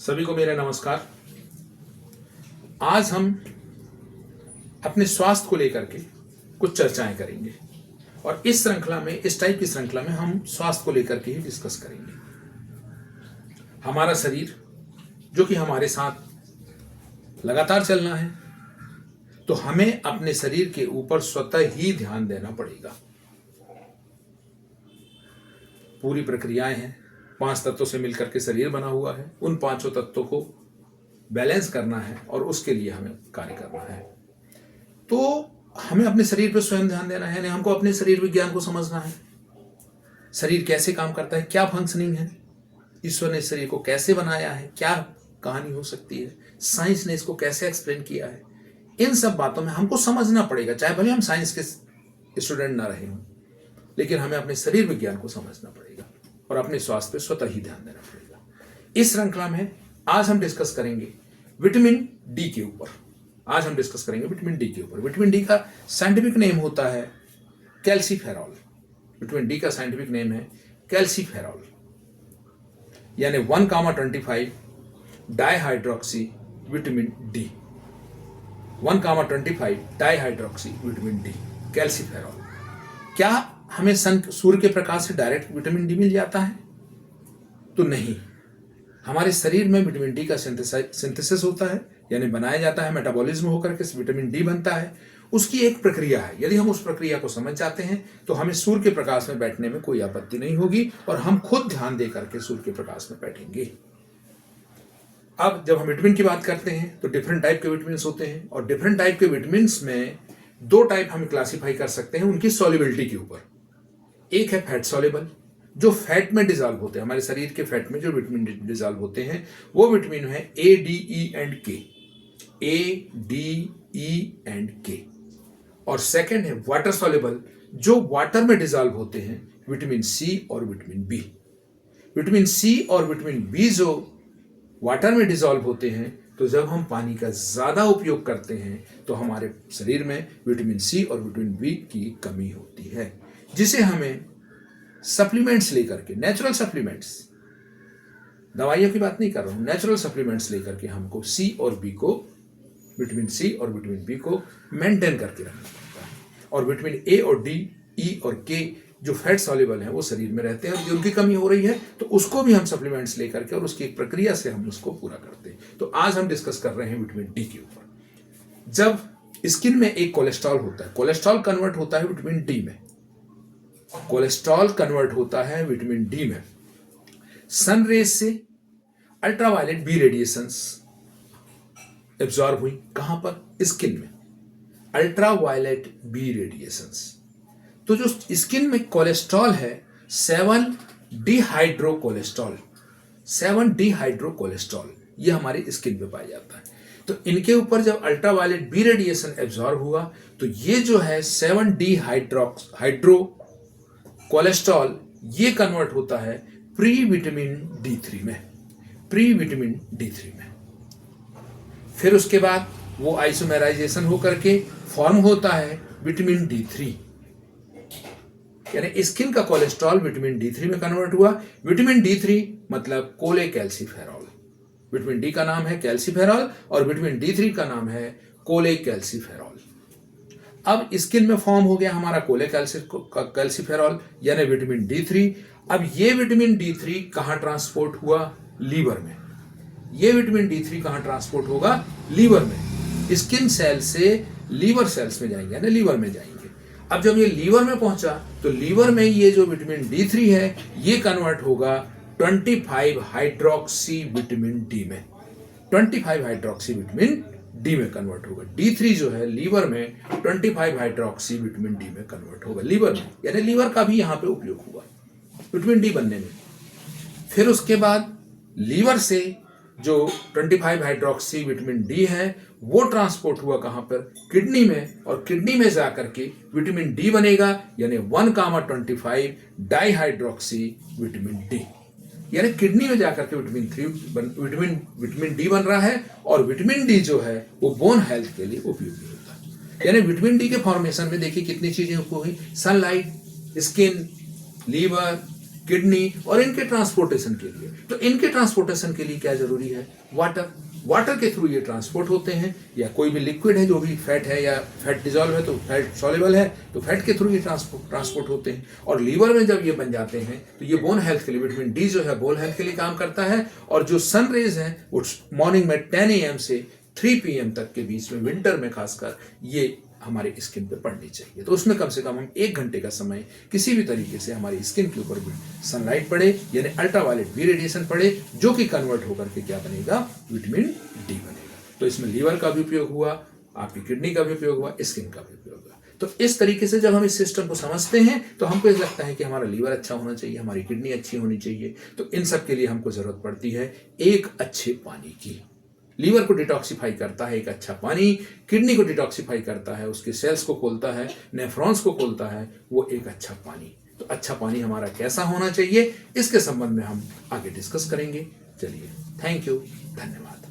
सभी को मेरा नमस्कार। आज हम अपने स्वास्थ्य को लेकर के कुछ चर्चाएं करेंगे और इस श्रृंखला में, इस टाइप की श्रृंखला में हम स्वास्थ्य को लेकर के ही डिस्कस करेंगे। हमारा शरीर जो कि हमारे साथ लगातार चलना है, तो हमें अपने शरीर के ऊपर स्वतः ही ध्यान देना पड़ेगा। पूरी प्रक्रियाएं हैं, 5 तत्वों से मिलकर के शरीर बना हुआ है। उन 5 तत्वों को बैलेंस करना है और उसके लिए हमें कार्य करना है। तो हमें अपने शरीर पर स्वयं ध्यान देना है, यानी हमको अपने शरीर विज्ञान को समझना है। शरीर कैसे काम करता है, क्या फंक्शनिंग है, ईश्वर ने शरीर को कैसे बनाया है, क्या कहानी हो सकती है, साइंस ने इसको कैसे एक्सप्लेन किया है, इन सब बातों में हमको समझना पड़ेगा। चाहे भले हम साइंस के स्टूडेंट ना रहे हों, लेकिन हमें अपने शरीर विज्ञान को समझना पड़ेगा और अपने स्वास्थ्य पर स्वतः ही ध्यान देना पड़ेगा। इस श्रृंखला में आज हम डिस्कस करेंगे विटामिन डी के ऊपर। विटामिन डी के ऊपर। विटामिन डी का साइंटिफिक नेम होता है कैल्सीफेरॉल। विटामिन डी का साइंटिफिक नेम है कैल्सीफेरॉल, यानी 1,25 dihydroxy vitamin D. 1,25 dihydroxy vitamin D, calciferol. क्या हमें सूर्य के प्रकाश से डायरेक्ट विटामिन डी मिल जाता है? तो नहीं। हमारे शरीर में विटामिन डी का सिंथेसिस होता है, यानी बनाया जाता है, मेटाबॉलिज्म होकर के विटामिन डी बनता है। उसकी एक प्रक्रिया है। यदि हम उस प्रक्रिया को समझ जाते हैं तो हमें सूर्य के प्रकाश में बैठने में कोई आपत्ति नहीं होगी और हम खुद ध्यान दे करके सूर्य के प्रकाश में बैठेंगे। अब जब हम विटामिन की बात करते हैं तो डिफरेंट टाइप के विटामिन होते हैं और डिफरेंट टाइप के विटामिन में 2 टाइप हम क्लासीफाई कर सकते हैं उनकी सॉल्युबिलिटी के ऊपर। एक है फैट सॉल्युबल, जो फैट में डिजॉल्व होते हैं। हमारे शरीर के फैट में जो विटामिन डिजॉल्व होते हैं वो विटामिन है ए, डी, ई एंड के। ए, डी, ई एंड के। और सेकंड है वाटर सॉल्युबल, जो वाटर में डिजॉल्व होते हैं, विटामिन सी और विटामिन बी। विटामिन सी और विटामिन बी जो वाटर में डिजॉल्व होते हैं, तो जब हम पानी का ज्यादा उपयोग करते हैं तो हमारे शरीर में विटामिन सी और विटामिन बी की कमी होती है, जिसे हमें सप्लीमेंट्स लेकर के, नेचुरल सप्लीमेंट्स, दवाइयों की बात नहीं कर रहा हूं, नेचुरल सप्लीमेंट्स लेकर के हमको सी और बी को, विटामिन सी और विटामिन बी को मेंटेन करके रखना पड़ता है। और विटामिन ए और डी, ई और के जो फैट सॉल्युबल है वो शरीर में रहते हैं और उनकी कमी हो रही है तो उसको भी हम सप्लीमेंट्स लेकर के और उसकी एक प्रक्रिया से हम उसको पूरा करते हैं। तो आज हम डिस्कस कर रहे हैं विटामिन डी के ऊपर। जब स्किन में एक कोलेस्ट्रॉल होता है, कोलेस्ट्रॉल कन्वर्ट होता है विटामिन डी में। कोलेस्ट्रॉल कन्वर्ट होता है विटामिन डी में सन रेज से। अल्ट्रावायलेट बी रेडिएशंस एब्जॉर्ब हुई, कहां पर? स्किन में। Ultraviolet B radiations. तो जो स्किन में कोलेस्ट्रॉल है 7 डिहाइड्रोकोलेस्ट्रॉल, 7 डिहाइड्रोकोलेस्ट्रॉल, ये हमारी स्किन पे पाया जाता है। तो इनके ऊपर जब अल्ट्रावायलेट बी रेडिएशन एब्जॉर्ब हुआ तो ये जो है 7 डिहाइड्रो कोलेस्ट्रॉल, ये कन्वर्ट होता है प्री विटामिन D3 में। प्री विटामिन D3 में फिर उसके बाद वो आइसोमेराइजेशन होकर के फॉर्म होता है विटामिन D3, यानी स्किन का कोलेस्ट्रॉल विटामिन D3 में कन्वर्ट हुआ। विटामिन D3 मतलब कोलेकैल्सीफेरॉल। विटामिन डी का नाम है कैल्सीफेरॉल और विटामिन D3 का नाम है कोलेकैल्सीफेरॉल। अब स्किन में फॉर्म हो गया हमारा कोलेकैल्सीफेरॉल यानी विटामिन D3। अब ये विटामिन D3 कहां ट्रांसपोर्ट हुआ? लीवर में। ये विटामिन D3 कहां ट्रांसपोर्ट होगा? लीवर में। स्किन सेल से लीवर सेल्स में जाएंगे, यानी लीवर में जाएंगे। अब जब ये लीवर में पहुंचा तो लीवर में ये जो विटामिन D3 है ये कन्वर्ट होगा 25 हाइड्रोक्सी विटामिन डी में। 25 हाइड्रोक्सी विटामिन डी में कन्वर्ट होगा। D3 जो है लीवर में 25 हाइड्रोक्सी विटामिन डी में कन्वर्ट होगा, लीवर में, यानी लीवर का भी यहां पे उपयोग हुआ विटामिन डी बनने में। फिर उसके बाद लीवर से जो 25 हाइड्रोक्सी विटामिन डी है वो ट्रांसपोर्ट हुआ कहां पर? किडनी में। और किडनी में जाकर के विटामिन डी बनेगा, यानी 1,25 डाइहाइड्रोक्सी विटामिन डी, यानी किडनी में जाकर के विटामिन डी बन रहा है। और विटामिन डी जो है वो बोन हेल्थ के लिए उपयोगी होता है। यानी विटामिन डी के फॉर्मेशन में देखिए कितनी चीजें हुई, सनलाइट, स्किन, लीवर, किडनी और इनके ट्रांसपोर्टेशन के लिए। तो इनके ट्रांसपोर्टेशन के लिए क्या जरूरी है? वाटर। वाटर के थ्रू ये ट्रांसपोर्ट होते हैं, या कोई भी लिक्विड है जो भी फैट है या फैट डिजॉल्व है तो फैट सॉल्युबल है तो फैट के थ्रू ये ट्रांसपोर्ट होते हैं। और लीवर में जब ये बन जाते हैं तो ये बोन हेल्थ के लिए, विटामिन डी जो है बोन हेल्थ के लिए काम करता है। और जो सन रेज है वो मॉर्निंग में 10 AM से 3 PM तक के बीच में, विंटर में खासकर, ये हमारे स्किन पे पड़नी चाहिए। तो उसमें कम से कम हम 1 घंटे का समय किसी भी तरीके से हमारी स्किन के ऊपर भी सनलाइट पड़े, यानी अल्ट्रावायलेट बी रेडिएशन पड़े, जो कि कन्वर्ट होकर के क्या बनेगा? विटामिन डी बनेगा। तो इसमें लीवर का भी उपयोग हुआ, आपकी किडनी का भी उपयोग हुआ, स्किन का भी उपयोग हुआ। तो इस तरीके से जब हम इस सिस्टम को समझते हैं तो हमको ये लगता है कि हमारा लीवर अच्छा होना चाहिए, हमारी किडनी अच्छी होनी चाहिए। तो इन सब के लिए हमको जरूरत पड़ती है एक अच्छे पानी की। लीवर को डिटॉक्सिफाई करता है एक अच्छा पानी, किडनी को डिटॉक्सिफाई करता है, उसके सेल्स को खोलता है, नेफ्रॉन्स को खोलता है, वो एक अच्छा पानी। तो अच्छा पानी हमारा कैसा होना चाहिए, इसके संबंध में हम आगे डिस्कस करेंगे। चलिए, थैंक यू, धन्यवाद।